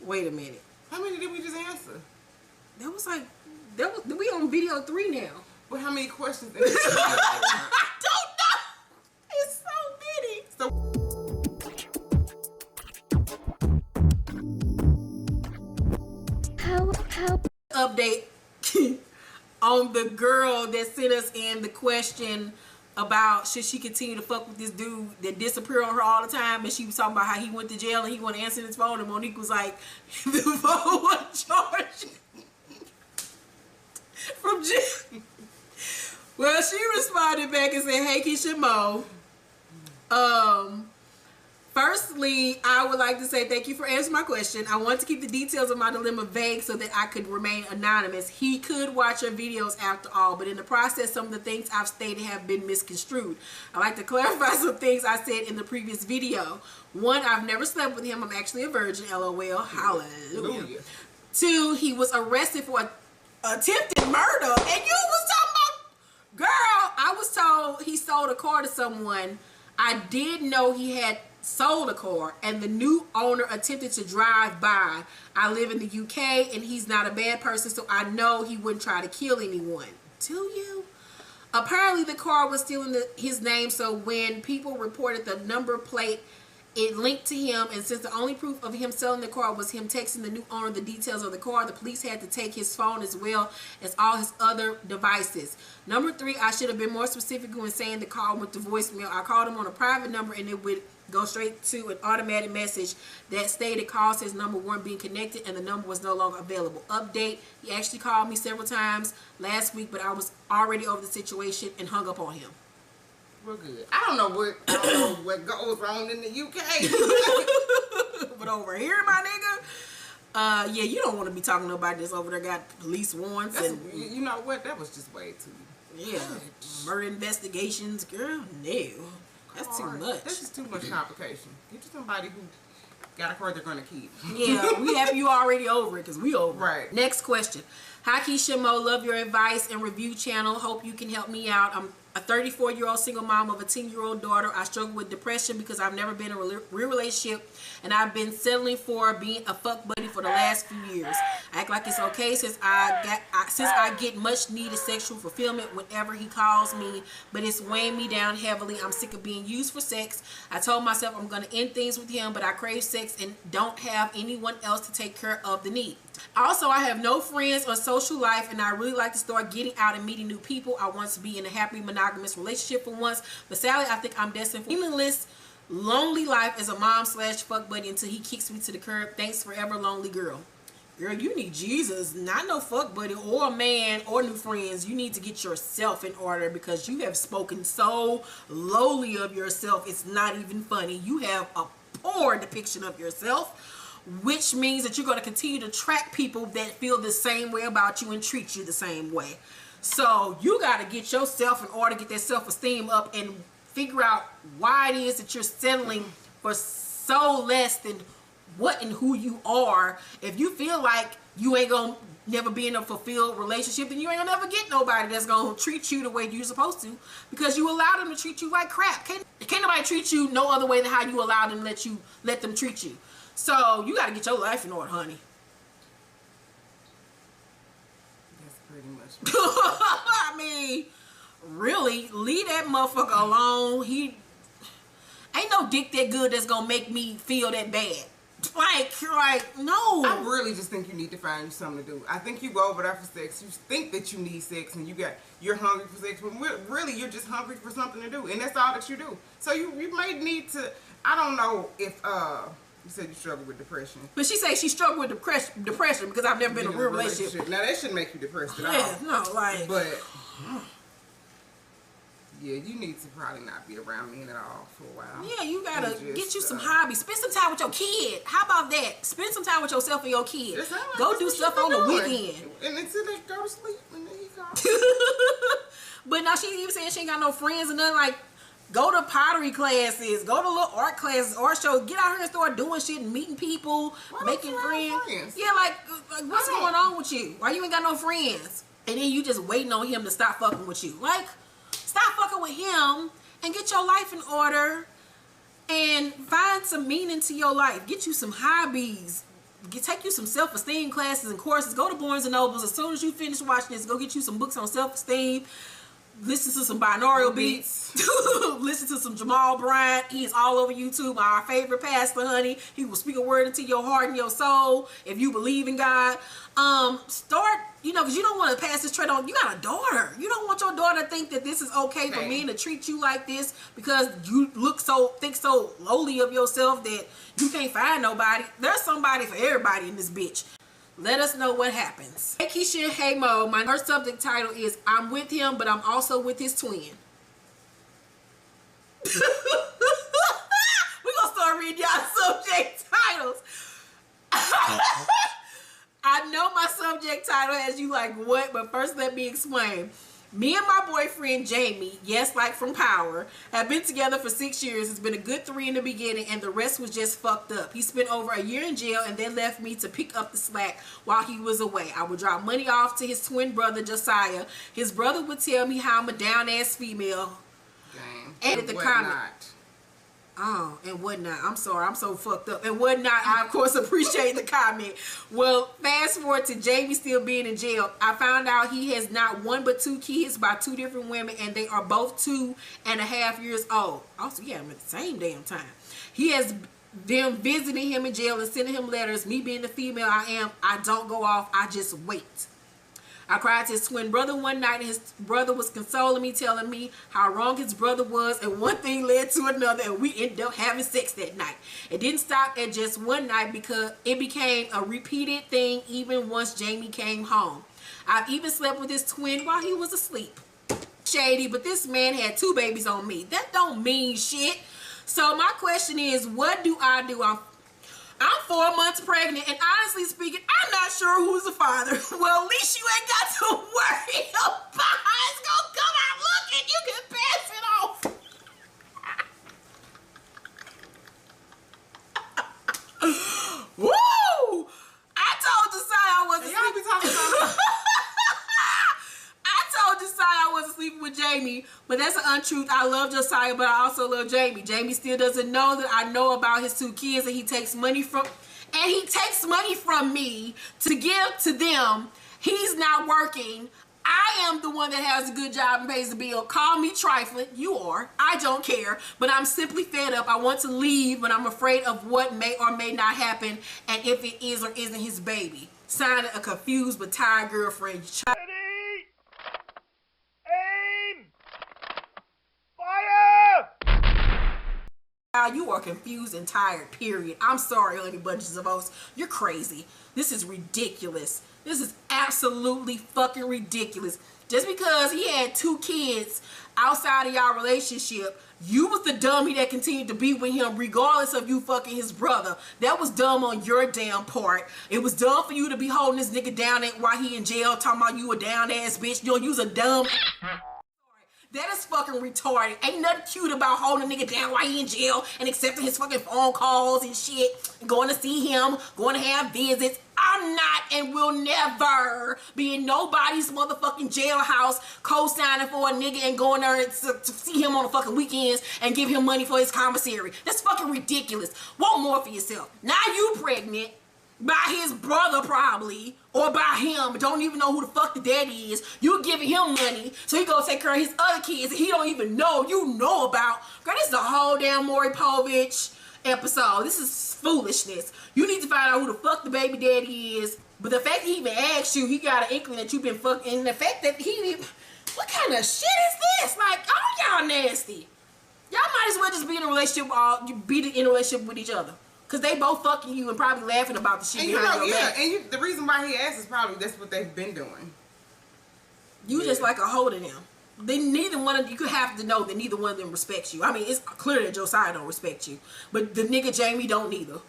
Wait a minute. How many did we just answer? That was we on video 3 now. Well, how many questions? I don't know. It's so many. So how update on the girl that sent us in the question about should she continue to fuck with this dude that disappeared on her all the time, and she was talking about how he went to jail and he wasn't answering his phone, and Monique was like, the phone was charged from jail. Well, she responded back and said, hey Keisha Mo, firstly, I would like to say thank you for answering my question. I want to keep the details of my dilemma vague so that I could remain anonymous. He could watch your videos after all, but in the process, some of the things I've stated have been misconstrued. I'd like to clarify some things I said in the previous video. 1, I've never slept with him. I'm actually a virgin, LOL. Hallelujah. 2, he was arrested for attempted murder, and you was talking about, girl, I was told he sold a car to someone. I did know he had sold a car and the new owner attempted to drive by. I live in the UK and he's not a bad person, so I know he wouldn't try to kill anyone. Do you? Apparently the car was still in his name, so when people reported the number plate, it linked to him, and since the only proof of him selling the car was him texting the new owner the details of the car, the police had to take his phone as well as all his other devices. Number 3, I should have been more specific when saying the call went to voicemail. I called him on a private number and it would go straight to an automatic message that stated calls his number weren't being connected and the number was no longer available. Update, he actually called me several times last week, but I was already over the situation and hung up on him. We're good. I don't know what goes on in the UK. But over here, my nigga, yeah, you don't want to be talking to nobody that's over there got police warrants. And you know what? That was just way too much. Murder investigations, girl, no. That's too much. That's just too much complication. Get you somebody who got a car they're going to keep. Yeah, we have you already over it because we over it. Right. Next question. Hi, Keisha Mo. Love your advice and review channel. Hope you can help me out. I'm a 34-year-old single mom of a 10-year-old daughter. I struggle with depression because I've never been in a real relationship, and I've been settling for being a fuck buddy for the last few years. I act like it's okay since I get much needed sexual fulfillment whenever he calls me, but it's weighing me down heavily. I'm sick of being used for sex. I told myself I'm going to end things with him, but I crave sex and don't have anyone else to take care of the need. Also, I have no friends or social life, and I really like to start getting out and meeting new people. I want to be in a happy monogamous relationship for once, but sadly, I think I'm destined for a meaningless, lonely life as a mom/fuck buddy until he kicks me to the curb. Thanks forever, lonely girl. Girl, you need Jesus, not no fuck buddy or a man or new friends. You need to get yourself in order because you have spoken so lowly of yourself. It's not even funny. You have a poor depiction of yourself, which means that you're going to continue to attract people that feel the same way about you and treat you the same way. So you got to get yourself in order, get that self-esteem up, and figure out why it is that you're settling for so less than what and who you are. If you feel like you ain't gonna never be in a fulfilled relationship, then you ain't gonna never get nobody that's gonna treat you the way you're supposed to, because you allow them to treat you like crap. Can't nobody treat you no other way than how you allow them let them treat you. So you got to get your life in order, honey. That's pretty much I mean, really, leave that motherfucker alone. He ain't no dick that good that's gonna make me feel that bad. Like, no. I really just think you need to find you something to do. I think you go over there for sex. You think that you need sex and you're hungry for sex, but really you're just hungry for something to do, and that's all that you do. So you may need to. I don't know if you said you struggle with depression. But she said she struggled with depression because I've never been in a real relationship. Now that shouldn't make you depressed at all. Yeah, no, like. But yeah, you need to probably not be around men at all for a while. Yeah, you gotta get you some hobbies. Spend some time with your kid. How about that? Spend some time with yourself and your kid. Like go do stuff on the weekend. And until they go to sleep and then he calls. But now she even saying she ain't got no friends and nothing. Like, go to pottery classes, go to little art classes, art shows. Get out here and start doing shit and meeting people, making friends. Yeah, like what's going on with you? Why you ain't got no friends? And then you just waiting on him to stop fucking with you. Like, stop fucking with him and get your life in order and find some meaning to your life. Get you some hobbies. Take you some self-esteem classes and courses. Go to Barnes and Nobles. As soon as you finish watching this, go get you some books on self-esteem. Listen to some binaural beats. Listen to some Jamal Bryant. He is all over YouTube. Our favorite pastor, honey. He will speak a word into your heart and your soul if you believe in God. Start, because you don't want to pass this trait on. You got a daughter. You don't want your daughter to think that this is okay for men to treat you like this because you think so lowly of yourself that you can't find nobody. There's somebody for everybody in this bitch. Let us know what happens. Hey Keisha and Hey Mo, my first subject title is I'm with him, but I'm also with his twin. We're gonna start reading y'all subject titles. I know my subject title has you like, what? But first let me explain. Me and my boyfriend Jamie, yes, like from Power, have been together for 6 years. It's been a good 3 in the beginning, and the rest was just fucked up. He spent over a year in jail and then left me to pick up the slack while he was away. I would drop money off to his twin brother Josiah. His brother would tell me how I'm a down-ass female. Dang. And the comment. Oh, and whatnot. I'm sorry. I'm so fucked up. And whatnot, I, of course, appreciate the comment. Well, fast forward to Jamie still being in jail. I found out he has not 1 but 2 kids by 2 different women, and they are both 2.5 years old. Also, yeah, I'm at the same damn time. He has them visiting him in jail and sending him letters. Me being the female I am, I don't go off. I just wait. I cried to his twin brother one night, and his brother was consoling me, telling me how wrong his brother was, and one thing led to another, and we ended up having sex that night. It didn't stop at just one night because it became a repeated thing even once Jamie came home. I've even slept with his twin while he was asleep. Shady, but this man had 2 babies on me. That don't mean shit. So my question is, what do I do? I'm 4 months pregnant, and honestly speaking, I'm not sure who's the father. Well, at least you ain't got to worry about how it's gonna come out looking. You can pass it off. Woo! I told Josiah I wasn't Y'all be talking about I told Josiah I wasn't sleeping with Jamie, but that's an untruth. I love Josiah, but I also love Jamie. Jamie still doesn't know that I know about his 2 kids, and he takes money from me to give to them. He's not working. I am the one that has a good job and pays the bill. Call me trifling. You are. I don't care. But I'm simply fed up. I want to leave, but I'm afraid of what may or may not happen, and if it is or isn't his baby. Signed, a confused but tired girlfriend. You are confused and tired, period. I'm sorry, honey bunches of oats. You're crazy. This is ridiculous. This is absolutely fucking ridiculous. Just because he had 2 kids outside of y'all relationship, you was the dummy that continued to be with him regardless of you fucking his brother. That was dumb on your damn part. It was dumb for you to be holding this nigga down while he in jail talking about you a down ass bitch. You know, you's a dumb... That is fucking retarded. Ain't nothing cute about holding a nigga down while he in jail and accepting his fucking phone calls and shit. And going to see him, going to have visits. I'm not and will never be in nobody's motherfucking jailhouse co-signing for a nigga and going there to see him on the fucking weekends and give him money for his commissary. That's fucking ridiculous. Want more for yourself. Now you pregnant by his brother probably, or by him, don't even know who the fuck the daddy is. You giving him money so he go take care of his other kids that he don't even know you know about. Girl, this is a whole damn Maury Povich episode. This is foolishness. You need to find out who the fuck the baby daddy is. But the fact he even asked you, he got an inkling that you've been fucking, and the fact that he, what kind of shit is this? Like, oh, y'all nasty. Y'all might as well just be in a relationship, in a relationship with each other. Because they both fucking you and probably laughing about the shit behind your back. And the reason why he asked is probably that's what they've been doing. You just like a hold of them. Neither one of you could have to know that neither one of them respects you. I mean, it's clear that Josiah don't respect you. But the nigga Jamie don't either.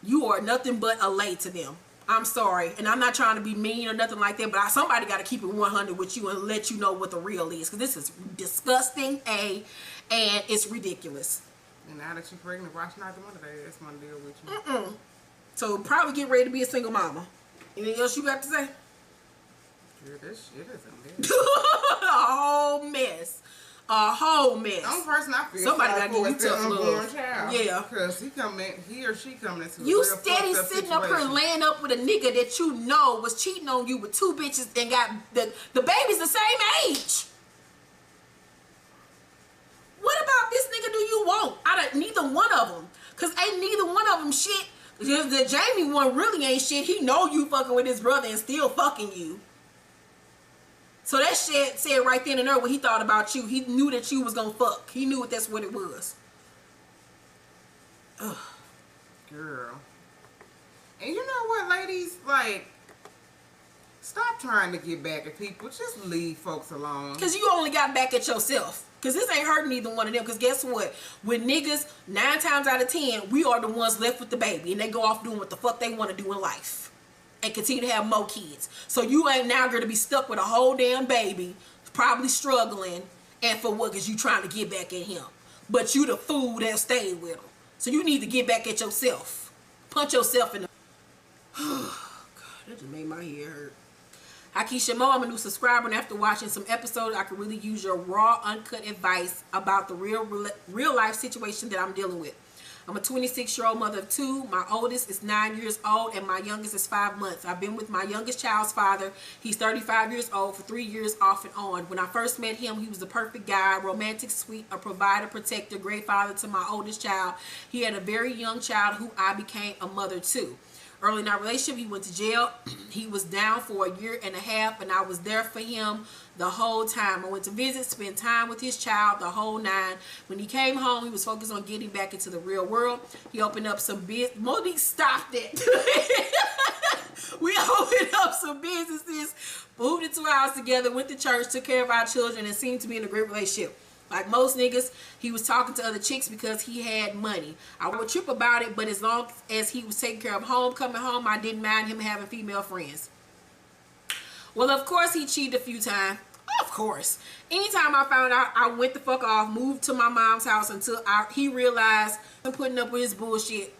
You are nothing but a lay to them. I'm sorry. And I'm not trying to be mean or nothing like that, but somebody got to keep it 100 with you and let you know what the real is. Because this is disgusting, and it's ridiculous. And now that you're pregnant, watch not the mother day. That's my deal with you. So probably get ready to be a single mama. Anything else you got to say? Yeah, this shit is a mess. A whole mess. A whole mess. The only person I feel somebody got to give you tough love. Child. Yeah. Because he or she coming into you a real steady sitting situation. up here laying up with a nigga that you know was cheating on you with 2 bitches and got the baby's the same age. What about this nigga do you want? Neither one of them. Because ain't neither one of them shit. The Jamie one really ain't shit. He know you fucking with his brother and still fucking you. So that shit said right then and there what he thought about you. He knew that you was gonna fuck. He knew that's what it was. Ugh. Girl. And you know what, ladies? Like, stop trying to get back at people. Just leave folks alone. Because you only got back at yourself. Because this ain't hurting either one of them. Because guess what? With niggas, 9 times out of 10, we are the ones left with the baby. And they go off doing what the fuck they want to do in life. And continue to have more kids. So you ain't now going to be stuck with a whole damn baby. Probably struggling. And for what? Because you trying to get back at him. But you the fool that stayed with him. So you need to get back at yourself. Punch yourself in the... God, that just made my head hurt. Hi Keisha Mo, I'm a new subscriber, and after watching some episodes, I could really use your raw, uncut advice about the real life situation that I'm dealing with. I'm a 26-year-old mother of 2. My oldest is 9 years old, and my youngest is 5 months. I've been with my youngest child's father. He's 35 years old for 3 years off and on. When I first met him, he was the perfect guy, romantic, sweet, a provider, protector, great father to my oldest child. He had a very young child who I became a mother to. Early in our relationship, he went to jail. He was down for 1.5 years, and I was there for him the whole time. I went to visit, spend time with his child, the whole 9. When he came home, he was focused on getting back into the real world. He opened up some business. Monique, stop that. We opened up some businesses, moved into a house together, went to church, took care of our children, and seemed to be in a great relationship. Like most niggas, he was talking to other chicks because he had money. I would trip about it, but as long as he was taking care of home, coming home, I didn't mind him having female friends. Well, of course, he cheated a few times. Of course. Anytime I found out, I went the fuck off, moved to my mom's house until he realized I'm putting up with his bullshit.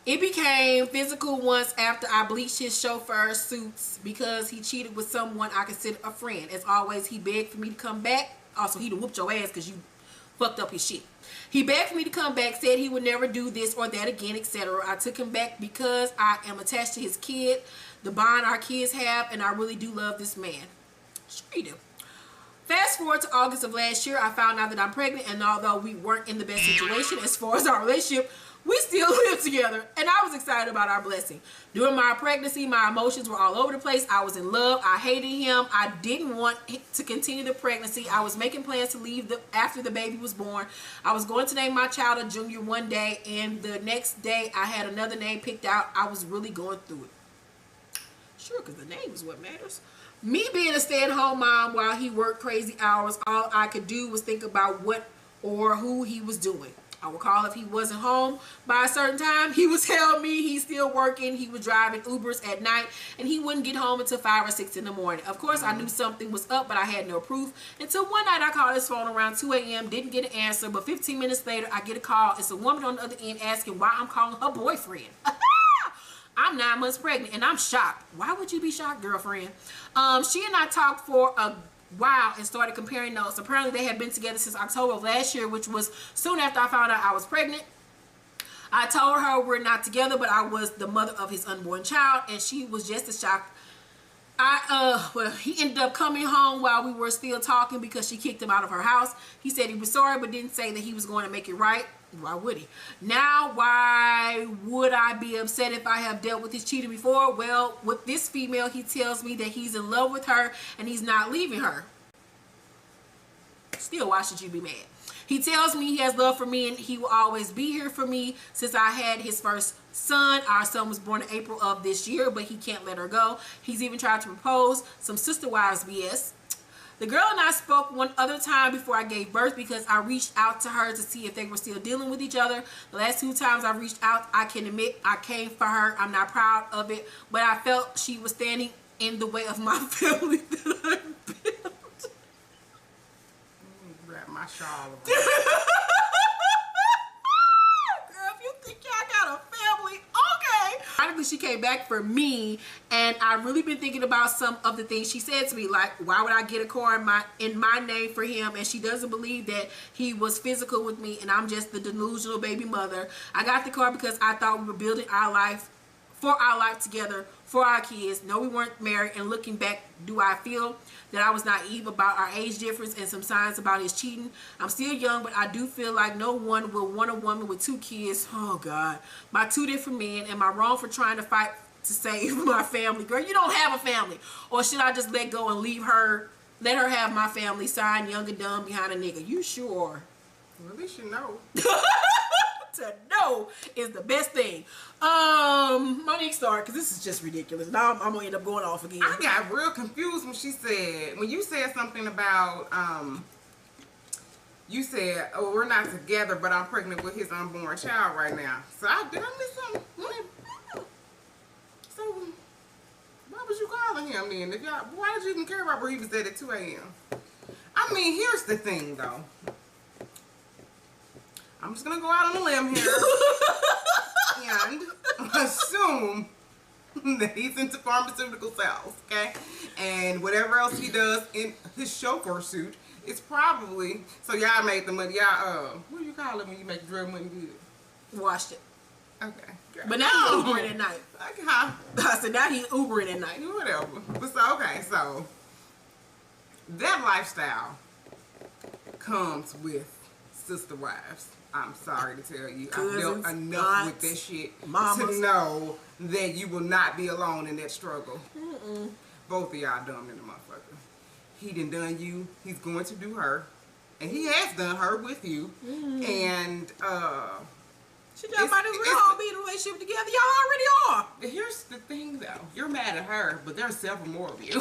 It became physical once after I bleached his chauffeur suits because he cheated with someone I consider a friend. As always, he begged for me to come back. Also, he'd have whooped your ass because you fucked up his shit. He begged for me to come back, said he would never do this or that again, etc. I took him back because I am attached to his kid, the bond our kids have, and I really do love this man. Sure you do. Fast forward to August of last year, I found out that I'm pregnant, and although we weren't in the best situation as far as our relationship, we still live together, and I was excited about our blessing. During my pregnancy, my emotions were all over the place. I was in love. I hated him. I didn't want to continue the pregnancy. I was making plans to leave after the baby was born. I was going to name my child a Junior one day, and the next day I had another name picked out. I was really going through it. Sure, because the name is what matters. Me being a stay-at-home mom while he worked crazy hours, all I could do was think about what or who he was doing. I recall if he wasn't home by a certain time, he would tell me he's still working. He was driving Ubers at night, and he wouldn't get home until 5 or 6 in the morning. Of course, I knew something was up, but I had no proof. Until one night, I called his phone around 2 a.m., didn't get an answer, but 15 minutes later, I get a call. It's a woman on the other end asking why I'm calling her boyfriend. I'm 9 months pregnant, and I'm shocked. Why would you be shocked, girlfriend? She and I talked for a while and started comparing notes. Apparently, they had been together since October of last year, which was soon after I found out I was pregnant. I told her we're not together, but I was the mother of his unborn child, and she was just as shocked. Well, he ended up coming home while we were still talking because she kicked him out of her house. He said he was sorry, but didn't say that he was going to make it right. Why would he? Now, why would I be upset if I have dealt with his cheating before? Well, with this female, he tells me that he's in love with her and he's not leaving her. Still, why should you be mad? He tells me he has love for me and he will always be here for me. Since I had his first son, our son was born in April of this year, but he can't let her go. He's even tried to propose, some sister wives BS. The girl and I spoke one other time before I gave birth because I reached out to her to see if they were still dealing with each other. The last 2 times I reached out, I can admit I came for her. I'm not proud of it, but I felt she was standing in the way of my family that I built. Wrap my shawl around. Girl, if you think y'all got a family, okay. I ironically, she came back for me, and I've really been thinking about some of the things she said to me, like, why would I get a car in my name for him? And she doesn't believe that he was physical with me, and I'm just the delusional baby mother. I got the car because I thought we were building our life together for our kids. No, we weren't married, and looking back, do I feel that I was naive about our age difference and some signs about his cheating? I'm still young, but I do feel like no one will want a woman with 2 kids, oh God, by 2 different men. Am I wrong for trying to fight to save my family? Girl, you don't have a family. Or should I just let go and let her have my family, signed young and dumb behind a nigga? You sure? Well, at least you know. To know is the best thing. Monique, start, because this is just ridiculous. Now I'm gonna end up going off again. I got real confused when you said something about you said, oh, we're not together, but I'm pregnant with his unborn child right now. So did I miss something? So why was you calling him then? Why did you even care about where he was at 2 a.m.? I mean, here's the thing though. I'm just gonna go out on a limb here and assume that he's into pharmaceutical sales, okay? And whatever else he does in his chauffeur suit, it's probably, so y'all made the money. Y'all, what do you call it when you make drug money good? Washed it. Okay. Girl. But now he's Ubering at night. Okay, huh? I said now he's Ubering at night. Whatever. But so, okay, so that lifestyle comes with sister wives. I'm sorry to tell you, I've dealt enough with that shit to know that you will not be alone in that struggle. Both of y'all dumb in the motherfucker. He done you, he's going to do her, and he has done her with you, and y'all might as well all be in a relationship together. Y'all already are. Here's the thing though, you're mad at her, but there's several more of you.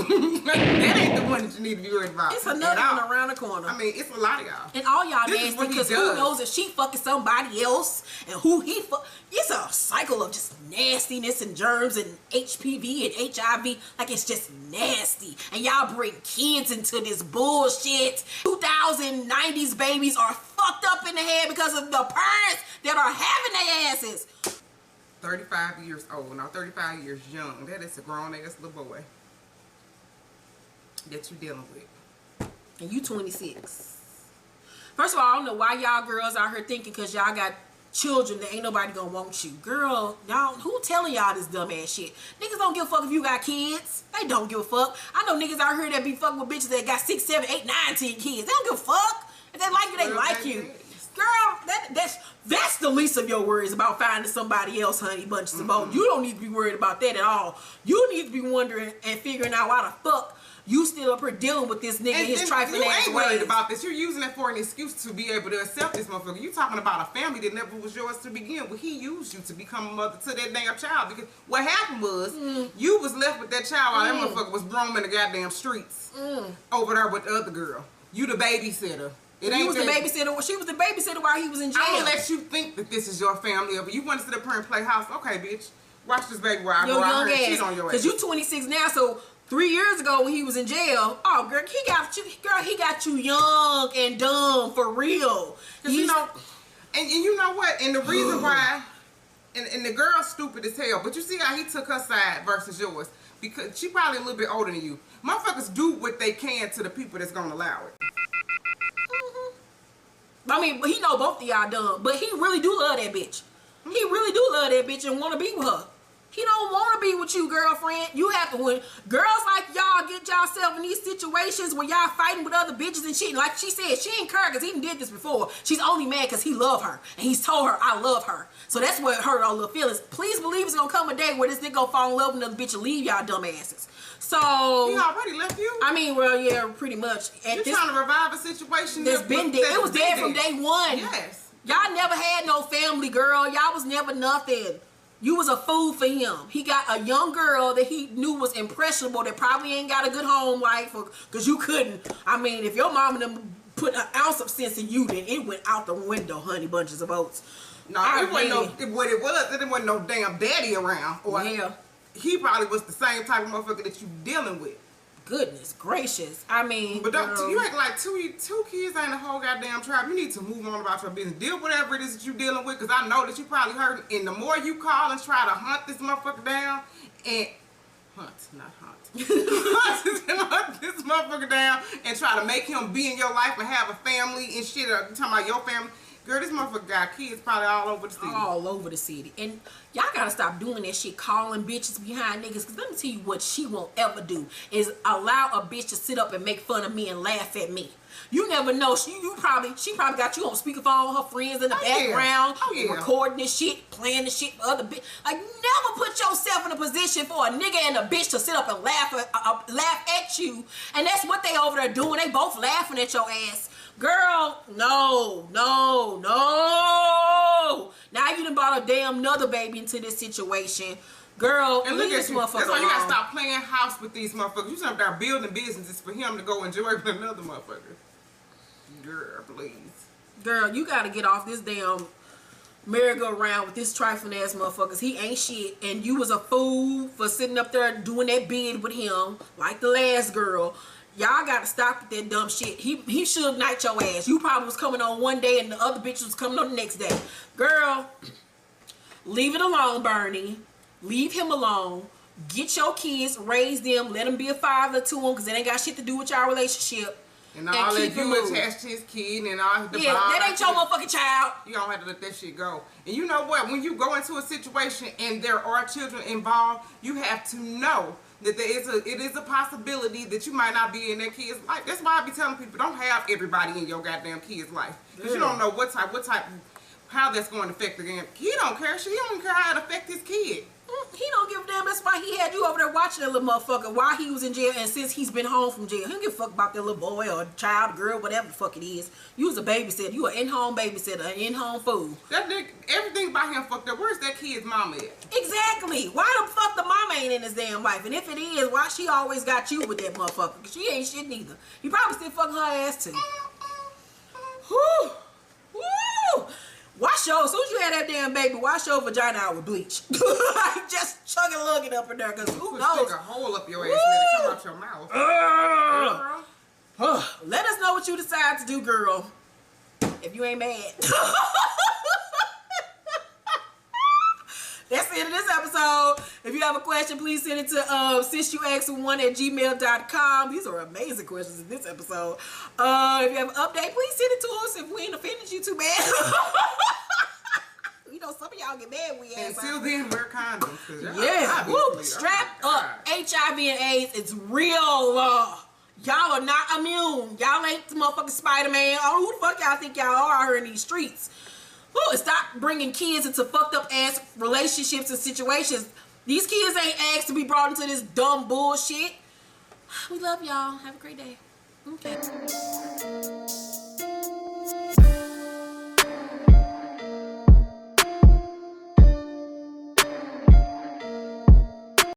That ain't the one that you need to be worried about. It's another one around the corner. I mean, it's a lot of y'all. And all y'all nasty because who knows if she fucking somebody else and who he fuck. It's a cycle of just nastiness and germs and HPV and HIV. Like, it's just nasty. And y'all bring kids into this bullshit. 2090s babies are fucked up in the head because of the parents that are having their asses. 35 years old. Now 35 years young. That is a grown ass little boy that you dealing with. And you 26. First of all, I don't know why y'all girls out here thinking because y'all got children that ain't nobody gonna want you. Girl, y'all, who telling y'all this dumb ass shit? Niggas don't give a fuck if you got kids. They don't give a fuck. I know niggas out here that be fucking with bitches that got 6, 7, 8, 9, 10 kids. They don't give a fuck. If they like you, they like you. Girl, that's the least of your worries about finding somebody else, honey bunches of bones. You don't need to be worried about that at all. You need to be wondering and figuring out why the fuck you still up here dealing with this nigga and his trifling ass ways. You ain't worried about this. You're using it for an excuse to be able to accept this motherfucker. You talking about a family that never was yours to begin with. He used you to become a mother to that damn child. Because what happened was, you was left with that child while that motherfucker was roaming the goddamn streets over there with the other girl. You the babysitter. He was the babysitter. She was the babysitter while he was in jail. I'm gonna let you think that this is your family. But you want to sit up here and play house? Okay, bitch. Watch this baby while I go out here and cheat on your ass. Because you 26 now, so 3 years ago when he was in jail, oh girl, he got you young and dumb for real. Cause you know, and you know what? And the reason why, and the girl's stupid as hell. But you see how he took her side versus yours because she probably a little bit older than you. Motherfuckers do what they can to the people that's gonna allow it. I mean, he know both of y'all dumb, but he really do love that bitch. He really do love that bitch and want to be with her. He don't want to be with you, girlfriend. You have to, when girls like y'all get yourself in these situations where y'all fighting with other bitches and shit, like she said, she ain't care because he did this before. She's only mad because he love her. And he's told her, I love her. So that's what hurt her little feelings. Please believe it's going to come a day where this nigga gonna fall in love with another bitch and leave y'all dumb asses. So he already left you? I mean, well, yeah, pretty much. You're trying to revive a situation that's been dead. It was dead from day one. Yes. Y'all never had no family, girl. Y'all was never nothing. You was a fool for him. He got a young girl that he knew was impressionable that probably ain't got a good home life because you couldn't. I mean, if your mom and them put an ounce of sense in you, then it went out the window, honey bunches of oats. No, it wasn't no damn daddy around. Or yeah. He probably was the same type of motherfucker that you dealing with. Goodness gracious. I mean, but you act like two kids ain't a whole goddamn tribe. You need to move on about your business. Deal with whatever it is that you dealing with, because I know that you probably hurting. And the more you call and try to hunt this motherfucker down, and hunt this motherfucker down and try to make him be in your life and have a family and shit. Or talking about your family. Girl, this motherfucker got kids probably all over the city. All over the city. And y'all gotta stop doing that shit, calling bitches behind niggas. Because let me tell you what she won't ever do is allow a bitch to sit up and make fun of me and laugh at me. You never know. She probably got you on speakerphone, her friends in the background, recording this shit, playing this shit for other bitch. Like, never put yourself in a position for a nigga and a bitch to sit up and laugh at you. And that's what they over there doing. They both laughing at your ass. Girl, no. Now you done brought a damn another baby into this situation. Girl, and look at you. That's why you alone. gotta stop playing house with these motherfuckers. You start there building businesses for him to go enjoy with another motherfucker. Girl, please. Girl, you gotta get off this damn merry-go-round with this trifling ass motherfuckers. He ain't shit, and you was a fool for sitting up there doing that bid with him like the last girl. Y'all gotta stop with that dumb shit. He should night your ass. You probably was coming on one day and the other bitch was coming on the next day. Girl, leave it alone, Bernie. Leave him alone. Get your kids, raise them, let them be a father to them, because it ain't got shit to do with y'all relationship. And all that you attached to his kid and all the that ain't your motherfucking child. You don't have to let that shit go. And you know what? When you go into a situation and there are children involved, you have to know that it is a possibility that you might not be in that kid's life. That's why I be telling people, don't have everybody in your goddamn kid's life. Because you don't know what type, how that's going to affect the game. He don't care. She don't even care how it affect his kid. He don't give a damn. That's why he had you over there watching that little motherfucker while he was in jail, and since he's been home from jail. He don't give a fuck about that little boy or child, girl, whatever the fuck it is. You was a babysitter. You an in-home babysitter, an in-home fool. That nigga, everything about him fucked up. Where's that kid's mama at? Exactly. Why the fuck the mama ain't in his damn life? And if it is, why she always got you with that motherfucker? Because she ain't shit neither. He probably still fucking her ass too. Whew. Woo! Wash your, as soon as you had that damn baby, wash your vagina out with bleach. Just chug and lug it up in there, because who knows? Stick a hole up your ass and come out your mouth. Let us know what you decide to do, girl. If you ain't mad. That's the end of this episode. If you have a question, please send it to sinceyourasked1@gmail.com. These are amazing questions in this episode. If you have an update, please send it to us if we ain't offended you too bad. You know, some of y'all get mad when we ask. Until then, wear condoms. Yeah. Woo. Strap up. HIV and AIDS, it's real. Y'all are not immune. Y'all ain't the motherfucking Spider-Man. Oh, who the fuck y'all think y'all are out here in these streets? Ooh, stop bringing kids into fucked up ass relationships and situations. These kids ain't asked to be brought into this dumb bullshit. We love y'all. Have a great day. Okay.